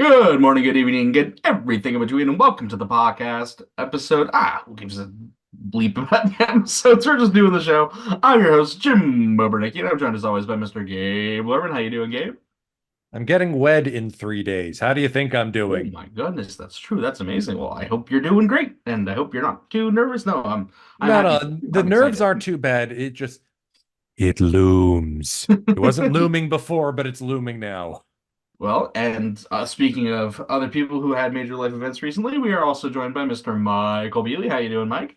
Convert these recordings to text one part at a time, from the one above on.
Good morning, good evening, good everything in between, and welcome to the podcast episode. Who gives a bleep about the episodes? We're just doing the show. I'm your host, Jim Obernicki, and I'm joined as always by Mr. Gabe Lerman. How you doing, Gabe? I'm getting wed in 3 days. How do you think I'm Oh doing? my goodness, that's true. That's amazing. Well, I hope you're doing great, and I hope you're not too nervous. No, I'm No, happy for no, you. the I'm nerves excited. aren't too bad. It looms. It wasn't looming before, but it's looming now. Well, and speaking of other people who had major life events recently, we are also joined by Mr. Michael Beasley. How you doing, Mike?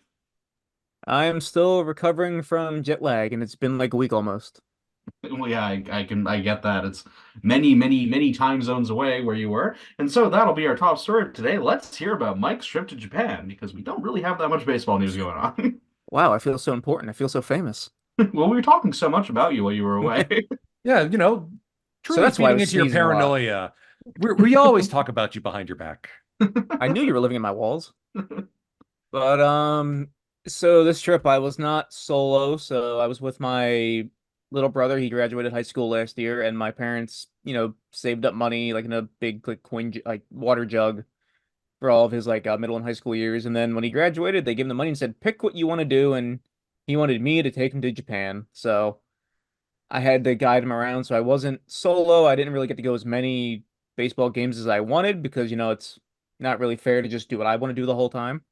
I am still recovering from jet lag, and it's been like a week almost. Well, yeah, I get that. It's many time zones away where you were. And so that'll be our top story today. Let's hear about Mike's trip to Japan because we don't really have that much baseball news going on. Wow, I feel so important. I feel so famous. Well, we were talking so much about you while you were away. Yeah, So truly that's why I feeding was into your sneezing a lot. paranoia. We always talk about you behind your back. I knew you were living in my walls. But so this trip I was not solo, so I was with my little brother. He graduated high school last year, and my parents, saved up money like in a big like like water jug for all of his like middle and high school years. And then when he graduated, they gave him the money and said, "Pick what you want to do," and he wanted me to take him to Japan. So I had to guide him around, so I wasn't solo. I didn't really get to go as many baseball games as I wanted because, it's not really fair to just do what I want to do the whole time.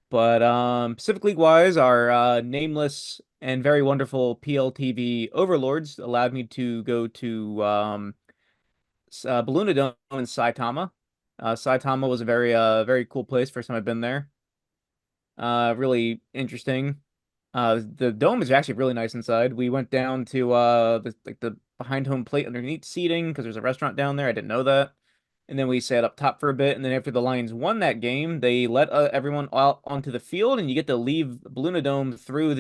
But Pacific League wise, our nameless and very wonderful PLTV overlords allowed me to go to Balloon Dome in Saitama. Saitama was a very cool place. First time I've been there. Really interesting. The dome is actually really nice inside. We went down to the behind home plate underneath seating because there's a restaurant down there. I didn't know that. And then we sat up top for a bit. And then after the Lions won that game, they let everyone out onto the field, and you get to leave Dome through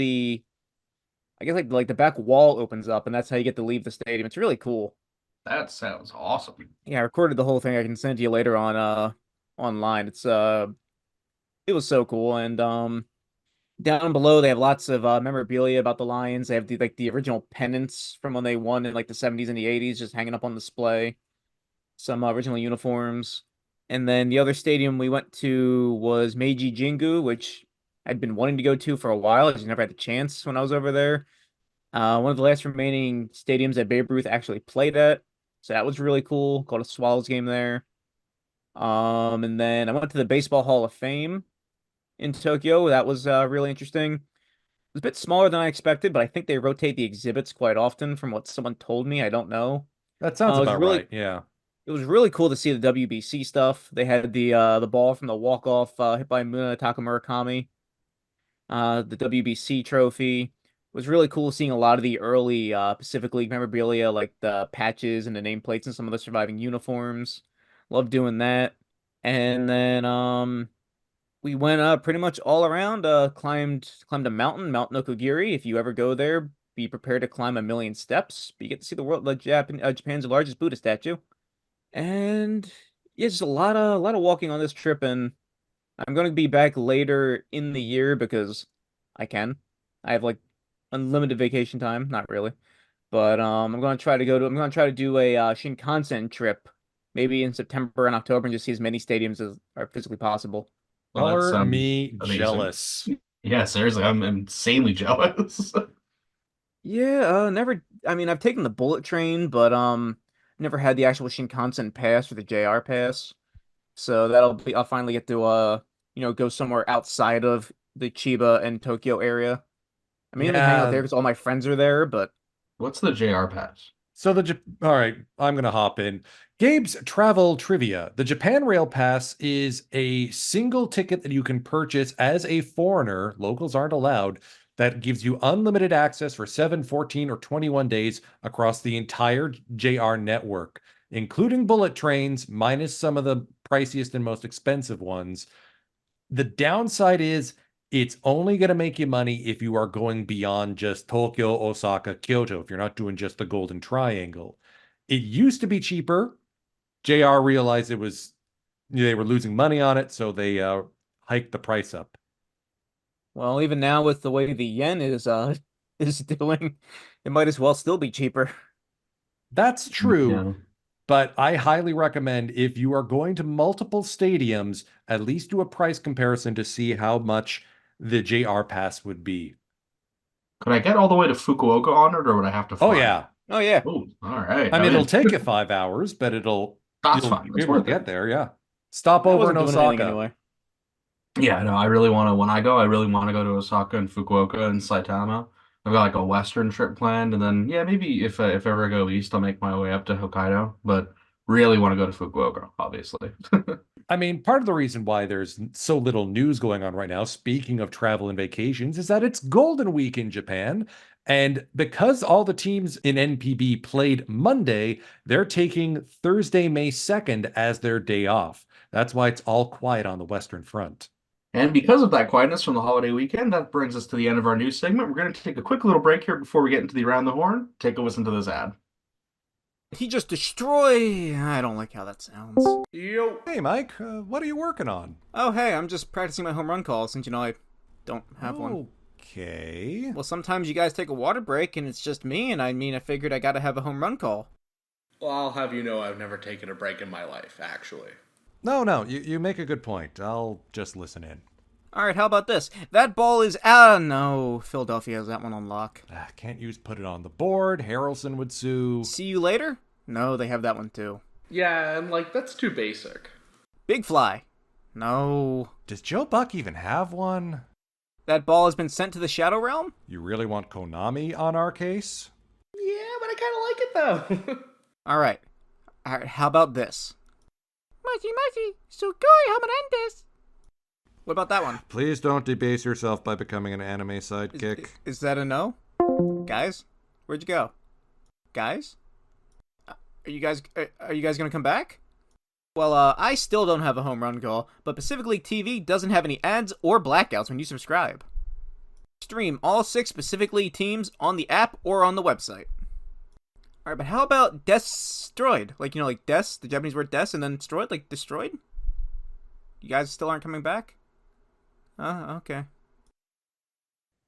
I guess like the back wall opens up, and that's how you get to leave the stadium. It's really cool. That sounds awesome. Yeah, I recorded the whole thing. I can send to you later on online. It was so cool. And down below, they have lots of memorabilia about the Lions. They have the original pennants from when they won in like the 70s and the 80s just hanging up on display. Some original uniforms. And then the other stadium we went to was Meiji Jingu, which I'd been wanting to go to for a while. I just never had the chance when I was over there. One of the last remaining stadiums that Babe Ruth actually played at. So that was really cool. Called a Swallows game there. And then I went to the Baseball Hall of Fame in Tokyo. That was really interesting. It was a bit smaller than I expected, but I think they rotate the exhibits quite often from what someone told me. I don't know. That sounds It was about really right. Yeah. it was really cool to see the WBC stuff. They had the ball from the walk-off hit by Munetaka Murakami, the WBC trophy. It was really cool seeing a lot of the early Pacific League memorabilia, like the patches and the nameplates and some of the surviving uniforms. Love doing that. And then we went pretty much all around, climbed a mountain, Mount Nokogiri. If you ever go there, be prepared to climb a million steps. But you get to see the world, Japan's largest Buddha statue. And yeah, just a lot of walking on this trip, and I'm going to be back later in the year because I can. I have like unlimited vacation time, not really. But I'm going to try to do a Shinkansen trip maybe in September and October and just see as many stadiums as are physically possible. Well, that Color sounds me amazing. jealous. Yeah, seriously, I'm insanely jealous. Yeah, never I mean, I've taken the bullet train, but never had the actual Shinkansen pass or the JR pass. So I'll finally get to go somewhere outside of the Chiba and Tokyo area. I mainly hang out Yeah. there because all my friends are there, but What's the JR pass? All right, I'm gonna hop in. Gabe's travel trivia. The Japan Rail Pass is a single ticket that you can purchase as a foreigner. Locals aren't allowed. That gives you unlimited access for 7, 14, or 21 days across the entire JR network, including bullet trains, minus some of the priciest and most expensive ones. The downside is it's only going to make you money if you are going beyond just Tokyo, Osaka, Kyoto, if you're not doing just the Golden Triangle. It used to be cheaper. JR realized they were losing money on it, so they hiked the price up. well, even now with the way the yen is is doing, it might as well still be cheaper. That's true. Yeah. But I highly recommend, if you are going to multiple stadiums, at least do a price comparison to see how much the JR pass would be. Could I get all the way to Fukuoka on it, or would I have to Oh fly? yeah. Oh yeah. Oh, all right. I mean, I'm it'll in. take you 5 hours, but That's you'll fine. be It's able to worth it. get there, yeah. Stop I over in wasn't doing anything Osaka. anyway. Yeah, no, I really want to. When I go, I really want to go to Osaka and Fukuoka and Saitama. I've got like a Western trip planned, and then yeah, maybe if ever I go east, I'll make my way up to Hokkaido. But really want to go to Fukuoka, obviously. I mean, part of the reason why there's so little news going on right now, speaking of travel and vacations, is that it's Golden Week in Japan. And because all the teams in NPB played Monday, they're taking Thursday, May 2nd as their day off. That's why it's all quiet on the Western Front. And because of that quietness from the holiday weekend, that brings us to the end of our news segment. We're going to take a quick little break here before we get into the Around the Horn. Take a listen to this ad. He just destroyed. I don't like how that sounds. Yo. Hey, Mike, what are you working on? Oh hey, I'm just practicing my home run call since I don't have one. Okay. Well, sometimes you guys take a water break and it's just me, and I figured I gotta have a home run call. Well, I'll have you know I've never taken a break in my life, actually. No, you make a good point. I'll just listen in. Alright, how about this? That ball is out. No, Philadelphia has that one on lock. Can't use put it on the board. Harrelson would sue. See you later? No, they have that one too. Yeah, and that's too basic. Big fly. No. Does Joe Buck even have one? That ball has been sent to the Shadow Realm? You really want Konami on our case? Yeah, but I kind of like it, though. Alright, how about this? Machi, sugoi hamarandes. What about that one? Please don't debase yourself by becoming an anime sidekick. Is that a no? Guys? Where'd you go? Guys? Are you guys gonna come back? Well, I still don't have a home run call, but Pacific League TV doesn't have any ads or blackouts when you subscribe. Stream all 6 Pacific League teams on the app or on the website. Alright, but how about destroyed? Like, like des, the Japanese word des, and then destroyed, like destroyed? You guys still aren't coming back? Okay.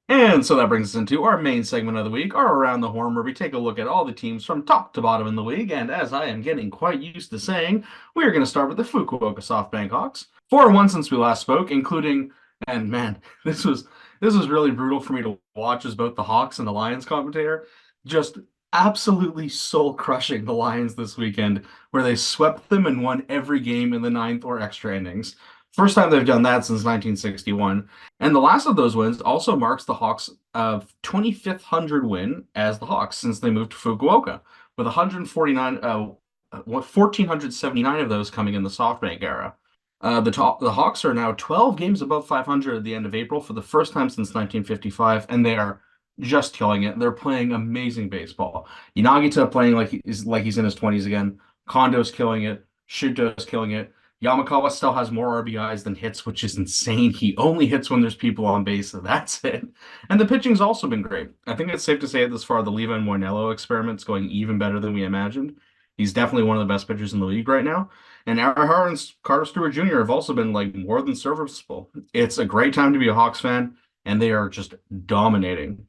And so that brings us into our main segment of the week, our Around the Horn, where we take a look at all the teams from top to bottom in the league. And as I am getting quite used to saying, we are going to start with the Fukuoka SoftBank Hawks. 4-1 since we last spoke, including, and man, this was really brutal for me to watch as both the Hawks and the Lions commentator. Just absolutely soul-crushing the Lions this weekend, where they swept them and won every game in the 9th or extra innings. First time they've done that since 1961. And the last of those wins also marks the Hawks' 2500th win as the Hawks since they moved to Fukuoka, with 1,479 of those coming in the SoftBank era. The Hawks are now 12 games above 500 at the end of April for the first time since 1955, and they are just killing it. They're playing amazing baseball. Yanagita playing like he's in his 20s again. Kondo's killing it. Shuto's killing it. Yamakawa still has more RBIs than hits, which is insane. He only hits when there's people on base, so that's it. And the pitching's also been great. I think it's safe to say this far, the Leva and Moinello experiment's going even better than we imagined. He's definitely one of the best pitchers in the league right now. And Arihara and Carter Stewart Jr. have also been more than serviceable. It's a great time to be a Hawks fan, and they are just dominating.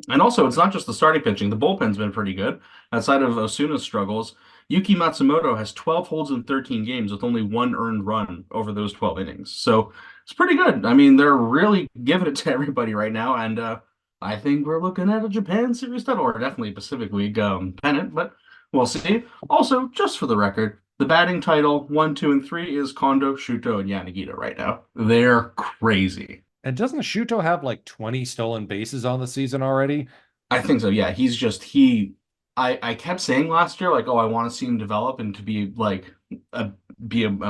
And also, it's not just the starting pitching. The bullpen's been pretty good. Outside of Osuna's struggles, Yuki Matsumoto has 12 holds in 13 games with only 1 earned run over those 12 innings. So it's pretty good. I mean, they're really giving it to everybody right now. And I think we're looking at a Japan series title, or definitely Pacific League pennant, but we'll see. Also, just for the record, the batting title 1, 2, and 3 is Kondo, Shuto, and Yanagita right now. They're crazy. And doesn't Shuto have 20 stolen bases on the season already? I think so, yeah. I kept saying last year, I want to see him develop and to be a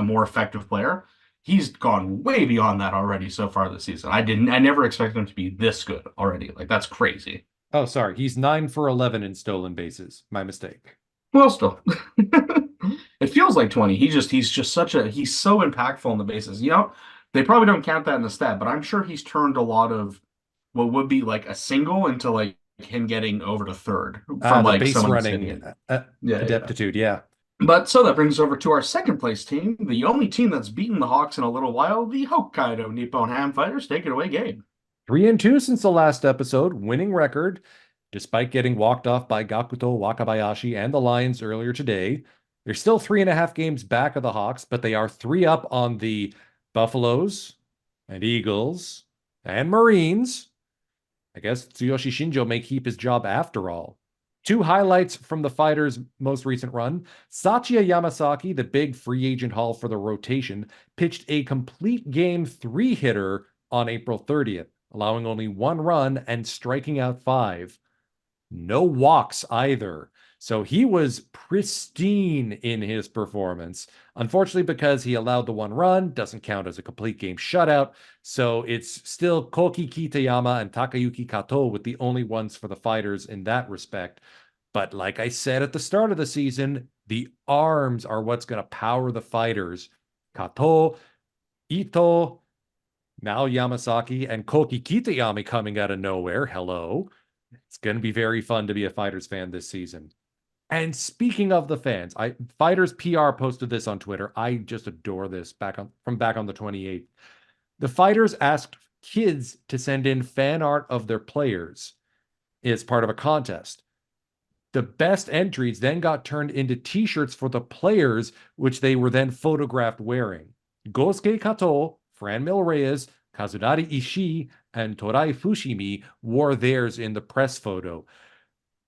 more effective player. He's gone way beyond that already so far this season. I never expected him to be this good already. That's crazy. Oh, sorry. He's 9 for 11 in stolen bases. My mistake. Well, still, it feels like 20. He's so impactful in the bases. They probably don't count that in the stat, but I'm sure he's turned a lot of what would be a single into him getting over to third from the base someone running adeptitude, yeah. But so that brings us over to our second place team, the only team that's beaten the Hawks in a little while, the Hokkaido Nippon Ham Fighters. Take it away, Gabe. 3-2 since the last episode, winning record, despite getting walked off by Gakuto Wakabayashi and the Lions earlier today. They're still 3.5 games back of the Hawks, but they are 3 up on the Buffaloes and Eagles and Marines. I guess Tsuyoshi Shinjo may keep his job after all. 2 highlights from the Fighters' most recent run. Satya Yamasaki, the big free agent haul for the rotation, pitched a complete game 3-hitter on April 30th, allowing only 1 run and striking out 5. No walks either. So he was pristine in his performance. Unfortunately, because he allowed the 1 run, doesn't count as a complete game shutout. So it's still Koki Kitayama and Takayuki Kato with the only ones for the Fighters in that respect. But like I said at the start of the season, the arms are what's going to power the Fighters. Kato, Ito, now Yamasaki, and Koki Kitayama coming out of nowhere. Hello. It's going to be very fun to be a Fighters fan this season. And speaking of the fans, Fighters PR posted this on Twitter. I just adore this back on the 28th. The Fighters asked kids to send in fan art of their players as part of a contest. The best entries then got turned into t-shirts for the players, which they were then photographed wearing. Gosuke Kato, Franmil Reyes, Kazunari Ishii, and Torai Fushimi wore theirs in the press photo.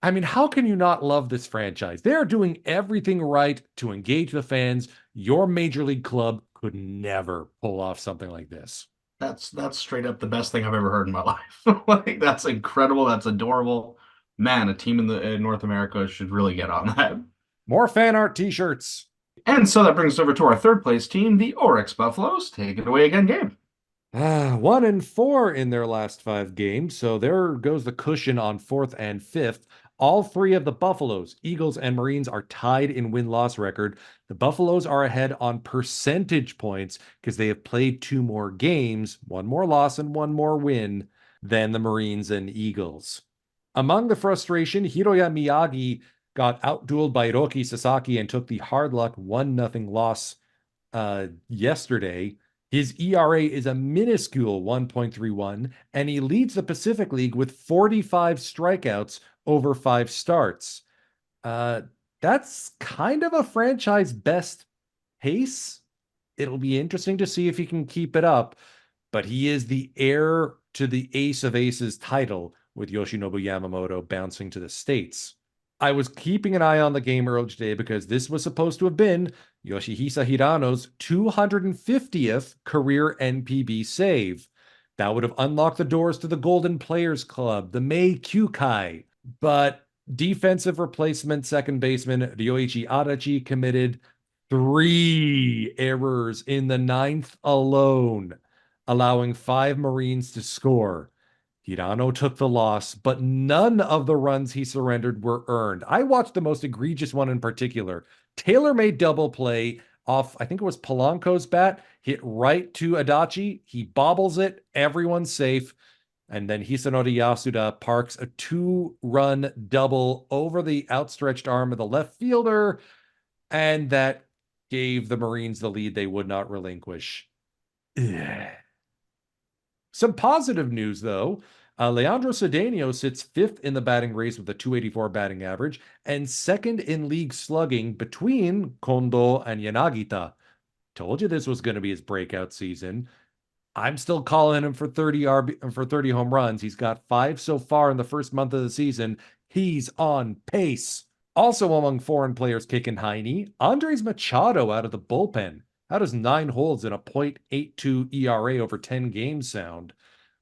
I mean, how can you not love this franchise? They're doing everything right to engage the fans. Your major league club could never pull off something like this. That's straight up the best thing I've ever heard in my life. Like, that's incredible. That's adorable. Man, a team in North America should really get on that. More fan art t-shirts. And so that brings us over to our third place team, the Oryx Buffaloes. Take it away again, Gabe. 1-4 in their last 5 games. So there goes the cushion on 4th and 5th. All 3 of the Buffaloes, Eagles, and Marines are tied in win-loss record. The Buffaloes are ahead on percentage points because they have played 2 more games, 1 more loss and 1 more win than the Marines and Eagles. Among the frustration, Hiroya Miyagi got outdueled by Hiroki Sasaki and took the hard luck 1-0 loss yesterday. His ERA is a minuscule 1.31, and he leads the Pacific League with 45 strikeouts over 5 starts. That's kind of a franchise best pace. It'll be interesting to see if he can keep it up, but he is the heir to the Ace of Aces title with Yoshinobu Yamamoto bouncing to the States. I was keeping an eye on the game earlier today because this was supposed to have been Yoshihisa Hirano's 250th career NPB save. That would have unlocked the doors to the Golden Players Club, the Mei Kyukai. But defensive replacement second baseman Ryoichi Adachi committed 3 errors in the 9th alone, allowing 5 Marines to score. Hirano took the loss, but none of the runs he surrendered were earned. I watched the most egregious one in particular. Taylor made double play off, I think it was Polanco's bat, hit right to Adachi. He bobbles it, everyone's safe. And then Hisanori Yasuda parks a 2-run double over the outstretched arm of the left fielder, and that gave the Marines the lead they would not relinquish. Ugh. Some positive news, though. Leandro Cedeno sits 5th in the batting race with a 284 batting average and 2nd in league slugging between Kondo and Yanagita. Told you this was going to be his breakout season. I'm still calling him for 30 home runs. He's got 5 so far in the first month of the season. He's on pace. Also among foreign players kicking Heine, Andres Machado out of the bullpen. How does 9 holds in a .82 ERA over 10 games sound?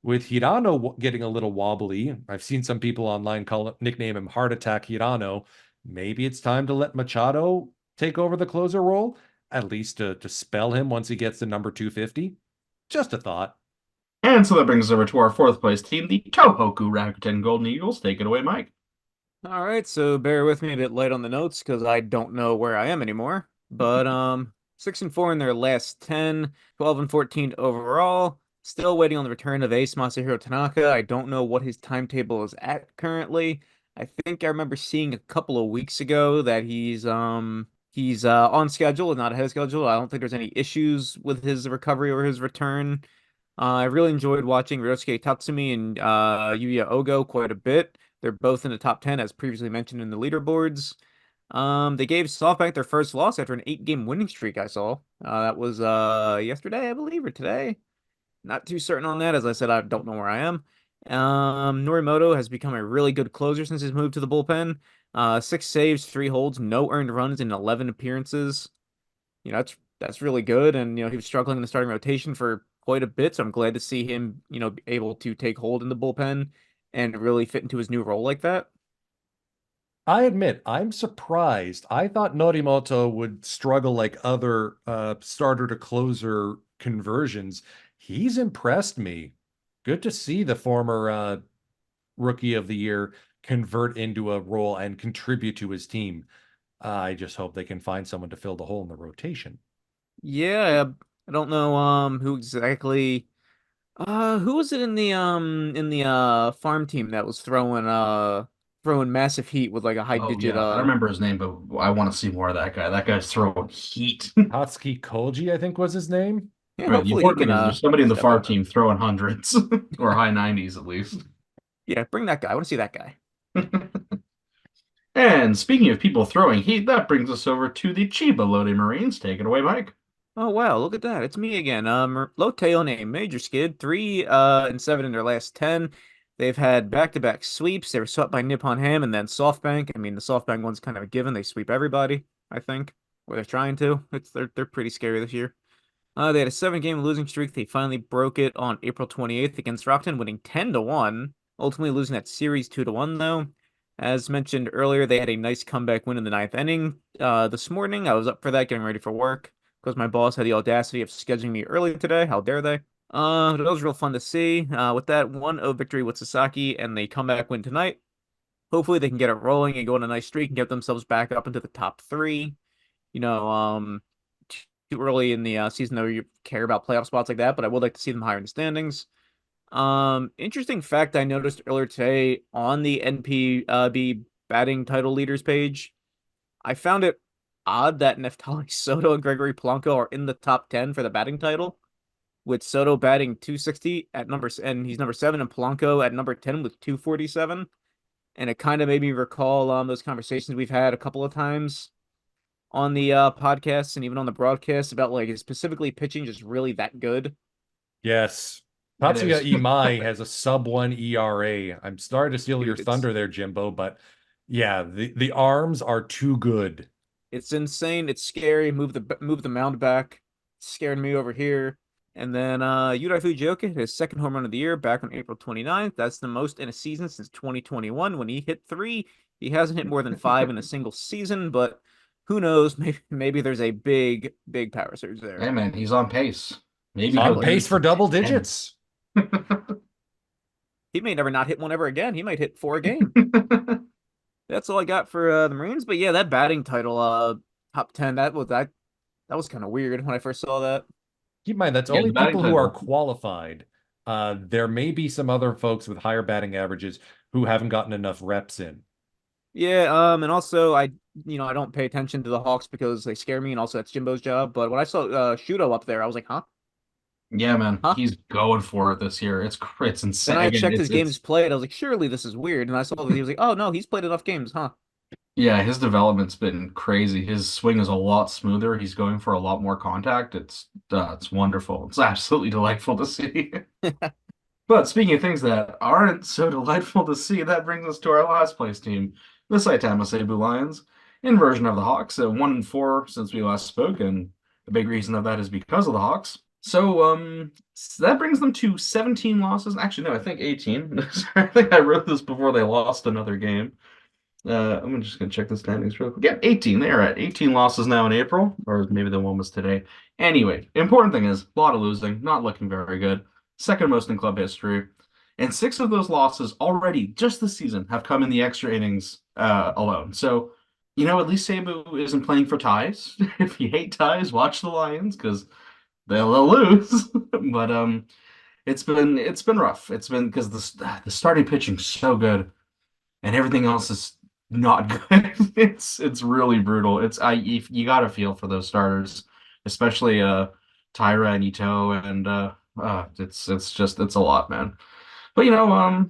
With Hirano getting a little wobbly, I've seen some people online nickname him Heart Attack Hirano. Maybe it's time to let Machado take over the closer role, at least to spell him once he gets to number 250. Just a thought. And so that brings us over to our 4th place team, the Tohoku Rakuten Golden Eagles. Take it away, Mike. All right, so bear with me a bit light on the notes because I don't know where I am anymore. But 6-4 in their last 10, 12-14 overall. Still waiting on the return of Ace Masahiro Tanaka. I don't know what his timetable is at currently. I think I remember seeing a couple of weeks ago that he's on schedule and not ahead of schedule. I don't think there's any issues with his recovery or his return. I really enjoyed watching Ryosuke Tatsumi and Yuya Ogo quite a bit. They're both in the top 10, as previously mentioned in the leaderboards. They gave SoftBank their first loss after an 8-game winning streak, I saw. That was yesterday, I believe, or today. Not too certain on that. As I said, I don't know where I am. Norimoto has become a really good closer since his move to the bullpen. 6 saves, 3 holds, no earned runs in 11 appearances. That's really good. And he was struggling in the starting rotation for quite a bit. So I'm glad to see him, able to take hold in the bullpen and really fit into his new role like that. I admit, I'm surprised. I thought Norimoto would struggle like other starter to closer conversions. He's impressed me. Good to see the former rookie of the year convert into a role and contribute to his team. I just hope they can find someone to fill the hole in the rotation. Yeah, I don't know who exactly who was it in the farm team that was throwing massive heat with like a high Oh digit yeah, I don't remember his name, but I want to see more of that guy. That guy's throwing heat. Hatsuki Koji, I think was his name. yeah, Right. The hopefully he important can thing is there's somebody in the step farm up. team throwing hundreds or high 90s at least. Yeah, bring that guy. I want to see that guy. And speaking of people throwing heat, that brings us over to the Chiba Loading Marines. Take it away, Mike. Oh wow, look at that. It's me again. Lote on a major skid, 3 and 7 in their last 10. They've had back-to-back sweeps. They were swept by Nippon Ham and then SoftBank. I mean, the SoftBank one's kind of a given. They sweep everybody, I think. Or they're trying to. They're pretty scary this year. They had a 7-game losing streak. They finally broke it on April 28th against Rockton, winning 10-1, ultimately losing that series 2-1 though. As mentioned earlier, they had a nice comeback win in the ninth inning. This morning, I was up for that, getting ready for work, because my boss had the audacity of scheduling me early today. How dare they? That was real fun to see. With that 1-0 victory with Sasaki and the comeback win tonight, hopefully they can get it rolling and go on a nice streak and get themselves back up into the top three. You know, too early in the season though you care about playoff spots like that, but I would like to see them higher in the standings. Interesting fact I noticed earlier today on the NPB batting title leaders page. I found it odd that Neftali Soto and Gregory Polanco are in the top 10 for the batting title, with Soto batting 260 at and he's number 7, and Polanco at number 10 with 247. And it kind of made me recall those conversations we've had a couple of times on the podcast and even on the broadcast about like specifically pitching just really that good. Yes. It Tatsuya is. Imai has a sub-1 ERA. I'm sorry to steal your Dude, thunder there, Jimbo, but yeah, the arms are too good. it's insane. It's scary. Move the mound back. It's scaring me over here. And then Yudai Fujioka hit his second home run of the year back on April 29th. That's the most in a season since 2021 when he hit 3. He hasn't hit more than 5 in a single season, but who knows? Maybe there's a big power surge there. Hey man, he's on pace. Maybe On he'll pace get for to double 10. digits. He may never not hit one ever again. He might hit 4 a game. That's all I got for the Marines. But yeah, that batting title, top 10, that was kind of weird when I first saw that. Keep in mind, that's Yeah, only the batting people who are title. qualified. There may be some other folks with higher batting averages who haven't gotten enough reps in. Yeah, and also I don't pay attention to the Hawks because they scare me, and also that's Jimbo's job. But when I saw Shudo up there, I was like, huh? Yeah, man, Huh? he's going for it this year. It's Then insane. I Again, checked his games it's played. I was like, surely this is weird. And I saw that he was like, oh no, he's played enough games, huh? yeah, his development's been crazy. His swing is a lot smoother. He's going for a lot more contact. It's wonderful. It's absolutely delightful to see. But speaking of things that aren't so delightful to see, that brings us to our last place team, the Saitama Seibu Lions, inversion of the Hawks, at 1-4 since we last spoke, and the big reason of that is because of the Hawks. So that brings them to 17 losses. Actually, no, I think 18. I think I wrote this before they lost another game. I'm just gonna check the standings real quick. Yeah, 18. They're at 18 losses now in April, or maybe the one was today. Anyway, important thing is a lot of losing, not looking very good. Second most in club history, and 6 of those losses already just this season have come in the extra innings alone. So, at least Seibu isn't playing for ties. If you hate ties, watch the Lions because they'll lose. But it's been rough. It's been because the starting pitching's so good and everything else is not good. It's really brutal. You got to feel for those starters, especially Tyra and Ito, and it's a lot, man. But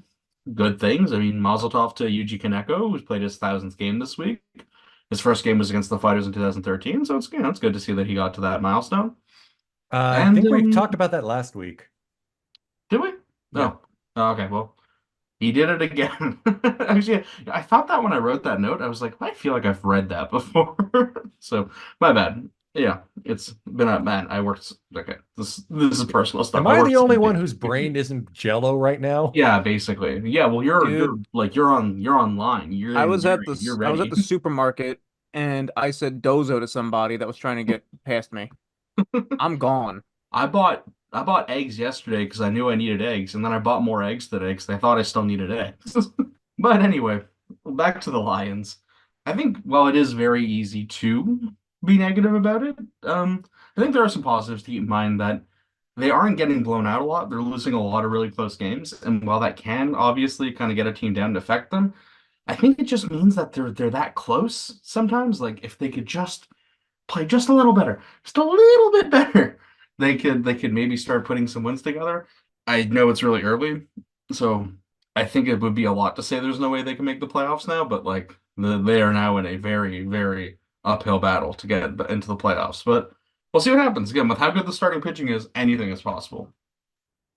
good things. I mean, Mazel Tov to Yuji Kaneko, who's played his 1,000th game this week. His first game was against the Fighters in 2013, so it's good to see that he got to that milestone. I And think we talked about that last week. did we? Yeah. Oh, okay. Well, he did it again. Actually, I thought that when I wrote that note, I was like, I feel like I've read that before. So my bad. Yeah, it's been a man. I worked. Okay, this is personal stuff. Am I I worked the only 7 one days. whose brain isn't jello right now? Yeah, basically. Yeah, well, you're Dude, like you're online. You're I in was at Gary. You're I was at ready. the supermarket and I said dozo to somebody that was trying to get past me. I'm gone. I bought I bought eggs yesterday because I knew I needed eggs, and then I bought more eggs today because I thought I still needed eggs. But anyway, back to the Lions. I think while it is very easy to be negative about it, I think there are some positives to keep in mind that they aren't getting blown out a lot. They're losing a lot of really close games, and while that can obviously kind of get a team down and affect them, I think it just means that they're that close sometimes. Like if they could just play just a little better, just a little bit better, they could maybe start putting some wins together. I know it's really early, so I think it would be a lot to say there's no way they can make the playoffs now, but like they are now in a very, very uphill battle to get into the playoffs. But we'll see what happens. Again, with how good the starting pitching is, anything is possible.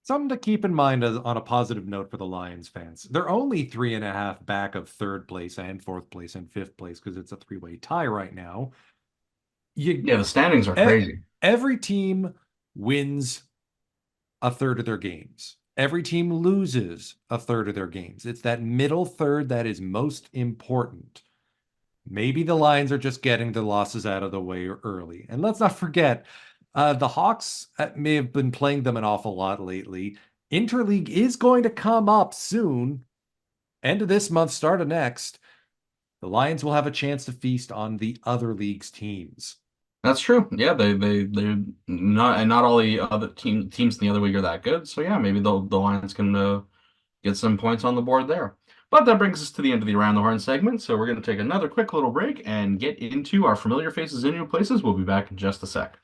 Something to keep in mind on a positive note for the Lions fans. They're only 3.5 back of third place and fourth place and fifth place because it's a three-way tie right now. Yeah, the standings are e- crazy. Every team wins a third of their games. Every team loses a third of their games. It's that middle third that is most important. Maybe the Lions are just getting the losses out of the way early. And let's not forget, the Hawks may have been playing them an awful lot lately. Interleague is going to come up soon. End of this month, start of next. The Lions will have a chance to feast on the other league's teams. That's true. Yeah, they're not, and not all the other teams in the other league are that good. So yeah, maybe the Lions can get some points on the board there. But that brings us to the end of the Around the Horn segment. So we're going to take another quick little break and get into our familiar faces in new places. We'll be back in just a sec.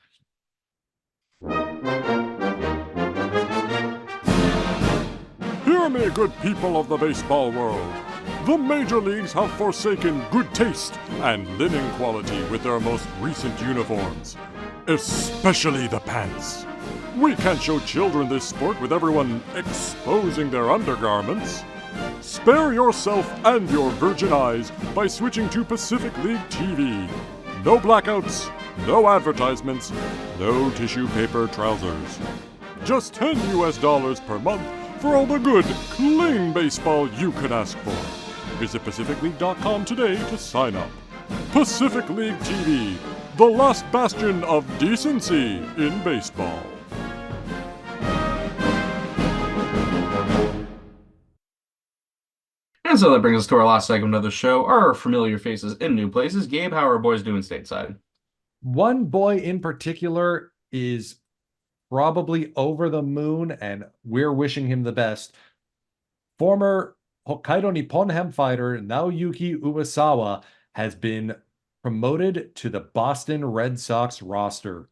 Hear me, good people of the baseball world. The major leagues have forsaken good taste and linen quality with their most recent uniforms, especially the pants. We can't show children this sport with everyone exposing their undergarments. Spare yourself and your virgin eyes by switching to Pacific League TV. No blackouts, no advertisements, no tissue paper trousers. Just $10 per month for all the good, clean baseball you could ask for. Visit PacificLeague.com today to sign up. Pacific League TV, the last bastion of decency in baseball. And so that brings us to our last segment of the show, our familiar faces in new places. Gabe, how are our boys doing stateside? One boy in particular is probably over the moon, and we're wishing him the best. Former Hokkaido Nipponham fighter Naoyuki Uwasawa has been promoted to the Boston Red Sox roster.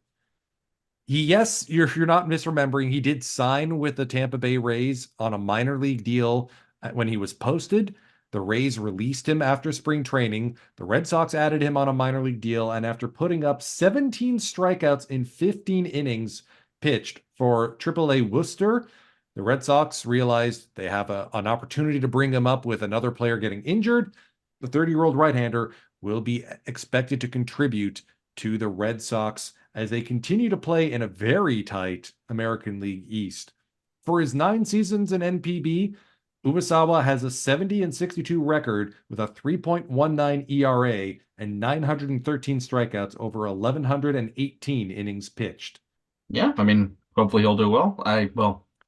Yes, you're not misremembering. He did sign with the Tampa Bay Rays on a minor league deal when he was posted. The Rays released him after spring training. The Red Sox added him on a minor league deal, and after putting up 17 strikeouts in 15 innings pitched for AAA Worcester, the Red Sox realized they have an opportunity to bring him up with another player getting injured. The 30-year-old right-hander will be expected to contribute to the Red Sox as they continue to play in a very tight American League East. For his 9 seasons in NPB, Uwasawa has a 70-62 record with a 3.19 ERA and 913 strikeouts over 1,118 innings pitched. Yeah, I mean, hopefully he'll do well.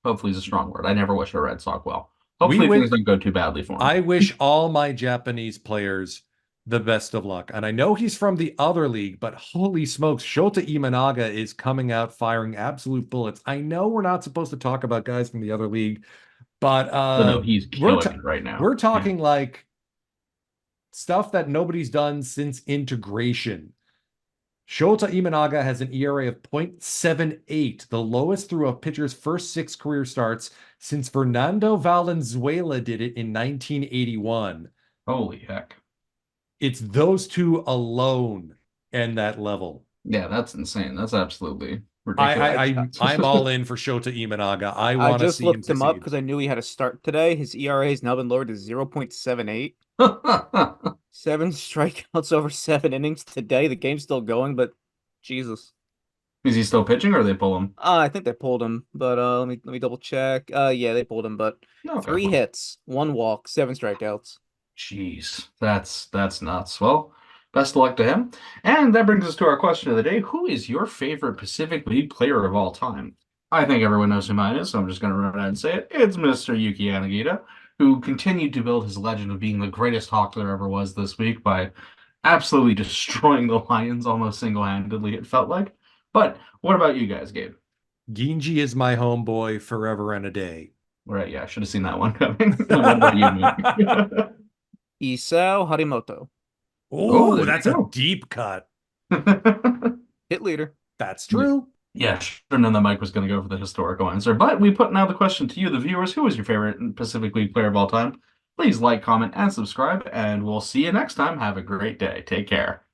Hopefully is a strong word. I never wish a Red Sox well. Hopefully things don't go too badly for him. I wish all my Japanese players the best of luck. And I know he's from the other league, but holy smokes, Shota Imanaga is coming out firing absolute bullets. I know we're not supposed to talk about guys from the other league, but no, he's killing it right now. We're talking like stuff that nobody's done since integration. Shota Imanaga has an ERA of 0.78, the lowest through a pitcher's first 6 career starts since Fernando Valenzuela did it in 1981. Holy heck. It's those two alone and that level. Yeah, that's insane. That's absolutely I, ridiculous. I'm all in for Shota Imanaga. I I want to just see him looked him up succeed. because I knew he had a start today. His ERA has now been lowered to 0.78. 7 strikeouts over 7 innings today. The game's still going, but Jesus. Is he still pitching or they pull him? I think they pulled him, but let me double check. Yeah, they pulled him, but Okay. 3 hits, 1 walk, 7 strikeouts. Jeez, that's nuts. Well, best of luck to him. And that brings us to our question of the day. Who is your favorite Pacific League player of all time? I think everyone knows who mine is, so I'm just going to run out and say it. It's Mr. Yuki Yanagita, who continued to build his legend of being the greatest hawk there ever was this week by absolutely destroying the Lions almost single-handedly, it felt like. But what about you guys, Gabe? Ginji is my homeboy forever and a day. Right, yeah, I should have seen that one coming. What about you, Nick? Isao Harimoto, Oh, Oh, there that's you a go. deep cut. hit leader. That's true. Yeah, sure. None the Mike was going to go for the historical answer, but we put now the question to you, the viewers. Who is your favorite Pacific League player of all time? Please like, comment, and subscribe, and we'll see you next time. Have a great day. Take care.